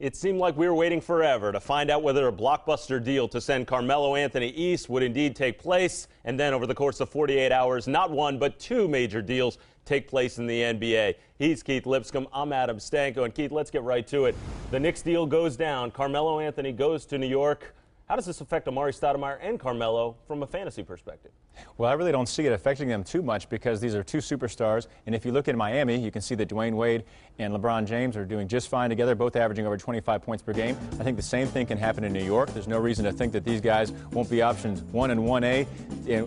It seemed like we were waiting forever to find out whether a blockbuster deal to send Carmelo Anthony east would indeed take place. And then over the course of 48 hours, not one but two major deals take place in the NBA. He's Keith Lipscomb. I'm Adam Stanko. And Keith, let's get right to it. The Knicks deal goes down. Carmelo Anthony goes to New York. How does this affect Amar'e Stoudemire and Carmelo from a fantasy perspective? Well, I really don't see it affecting them too much because these are two superstars. And if you look at Miami, you can see that Dwayne Wade and LeBron James are doing just fine together, both averaging over 25 points per game. I think the same thing can happen in New York. There's no reason to think that these guys won't be options 1 and 1A,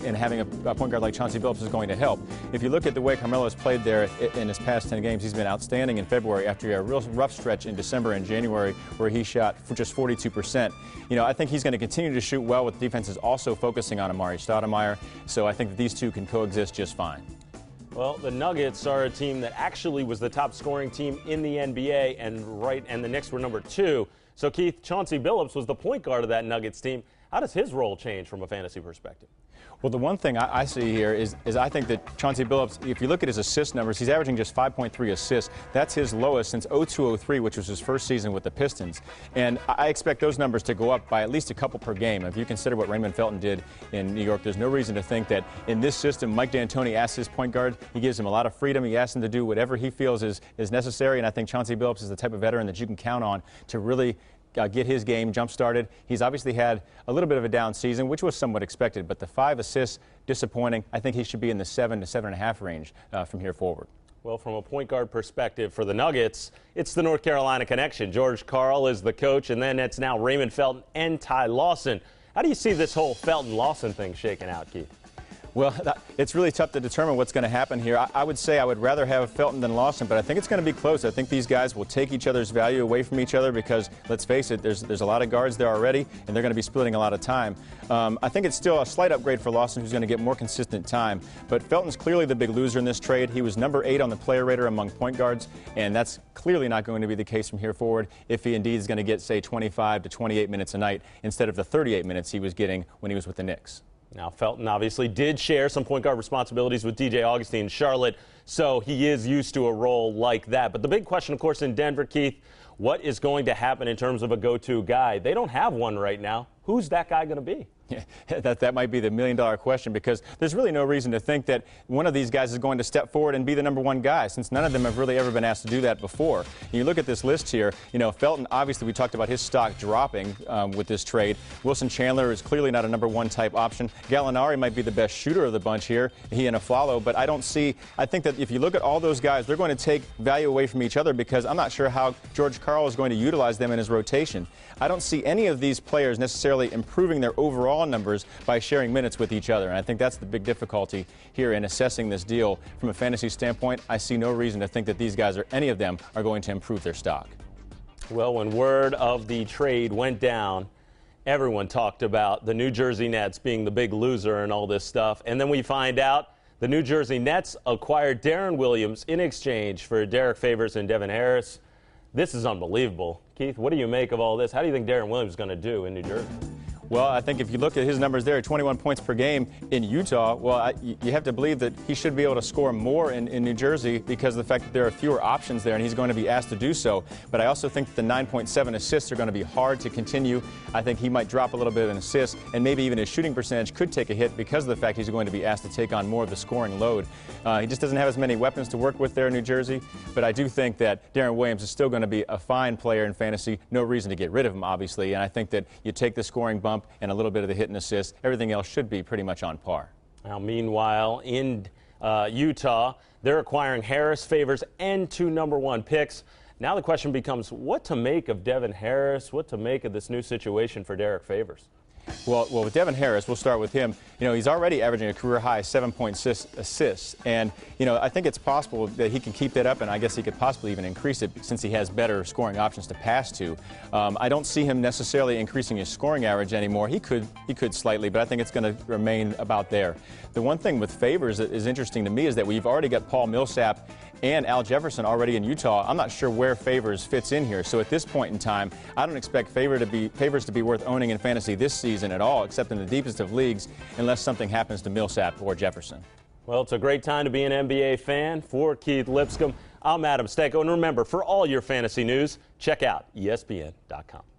and having a point guard like Chauncey Billups is going to help. If you look at the way Carmelo has played there in his past 10 games, he's been outstanding in February after a real rough stretch in December and January where he shot for just 42%. You know, I think he's going to continue to shoot well with defenses also focusing on Amar'e Stoudemire. So I think that these two can coexist just fine. Well, the Nuggets are a team that actually was the top scoring team in the NBA, and the Knicks were number 2. So, Keith, Chauncey Billups was the point guard of that Nuggets team. How does his role change from a fantasy perspective? Well, the one thing I see here is I think that Chauncey Billups, if you look at his assist numbers, he's averaging just 5.3 assists. That's his lowest since 02-03, which was his first season with the Pistons. And I expect those numbers to go up by at least a couple per game. If you consider what Raymond Felton did in New York, there's no reason to think that in this system, Mike D'Antoni asks his point guard, he gives him a lot of freedom. He asks him to do whatever he feels is necessary. And I think Chauncey Billups is the type of veteran that you can count on to really get his game jump-started. He's obviously had a little bit of a down season, which was somewhat expected, but the 5 assists, disappointing. I think he should be in the 7 to 7.5 range from here forward. Well, from a point guard perspective for the Nuggets, it's the North Carolina connection. George Karl is the coach, and then it's now Raymond Felton and Ty Lawson. How do you see this whole Felton-Lawson thing shaking out, Keith? Well, it's really tough to determine what's going to happen here. I would say I would rather have Felton than Lawson, but I think it's going to be close. I think these guys will take each other's value away from each other because, let's face it, there's a lot of guards there already, and they're going to be splitting a lot of time. I think it's still a slight upgrade for Lawson, who's going to get more consistent time. But Felton's clearly the big loser in this trade. He was number 8 on the player rater among point guards, and that's clearly not going to be the case from here forward if he indeed is going to get, say, 25 to 28 minutes a night instead of the 38 minutes he was getting when he was with the Knicks. Now, Felton obviously did share some point guard responsibilities with DJ Augustin in Charlotte, so he is used to a role like that. But the big question, of course, in Denver, Keith, what is going to happen in terms of a go-to guy? They don't have one right now. Who's that guy going to be? Yeah, that might be the million-dollar question because there's really no reason to think that one of these guys is going to step forward and be the number 1 guy since none of them have really ever been asked to do that before. And you look at this list here, you know, Felton, obviously we talked about his stock dropping with this trade. Wilson Chandler is clearly not a number 1 type option. Gallinari might be the best shooter of the bunch here, he and Afflalo, but I think that if you look at all those guys, they're going to take value away from each other because I'm not sure how George Karl is going to utilize them in his rotation. I don't see any of these players necessarily improving their overall numbers by sharing minutes with each other. And I think that's the big difficulty here in assessing this deal. From a fantasy standpoint, I see no reason to think that these guys or any of them are going to improve their stock. Well, when word of the trade went down, everyone talked about the New Jersey Nets being the big loser and all this stuff. And then we find out the New Jersey Nets acquired Deron Williams in exchange for Derek Favors and Devin Harris. This is unbelievable. Keith, what do you make of all this? How do you think Deron Williams is going to do in New Jersey? Well, I think if you look at his numbers there, 21 points per game in Utah, well, you have to believe that he should be able to score more in New Jersey because of the fact that there are fewer options there, and he's going to be asked to do so. But I also think that the 9.7 assists are going to be hard to continue. I think he might drop a little bit of an assist, and maybe even his shooting percentage could take a hit because of the fact he's going to be asked to take on more of the scoring load. He just doesn't have as many weapons to work with there in New Jersey, but I do think that Deron Williams is still going to be a fine player in fantasy. No reason to get rid of him, obviously, and I think that you take the scoring bump and a little bit of the hit and assist. Everything else should be pretty much on par. Now, meanwhile, in Utah, they're acquiring Harris, Favors, and 2 number 1 picks. Now the question becomes what to make of Devin Harris, what to make of this new situation for Derek Favors. Well, with Devin Harris, we'll start with him. You know, he's already averaging a career-high 7.6 assists. And, you know, I think it's possible that he can keep that up, and I guess he could possibly even increase it since he has better scoring options to pass to. I don't see him necessarily increasing his scoring average anymore. He could slightly, but I think it's going to remain about there. The one thing with Favors that is interesting to me is that we've already got Paul Millsap and Al Jefferson already in Utah. I'm not sure where Favors fits in here. So at this point in time, I don't expect Favors to be worth owning in fantasy this season at all, except in the deepest of leagues, unless something happens to Millsap or Jefferson. Well, it's a great time to be an NBA fan. For Keith Lipscomb, I'm Adam Stanko. And remember, for all your fantasy news, Check out ESPN.com.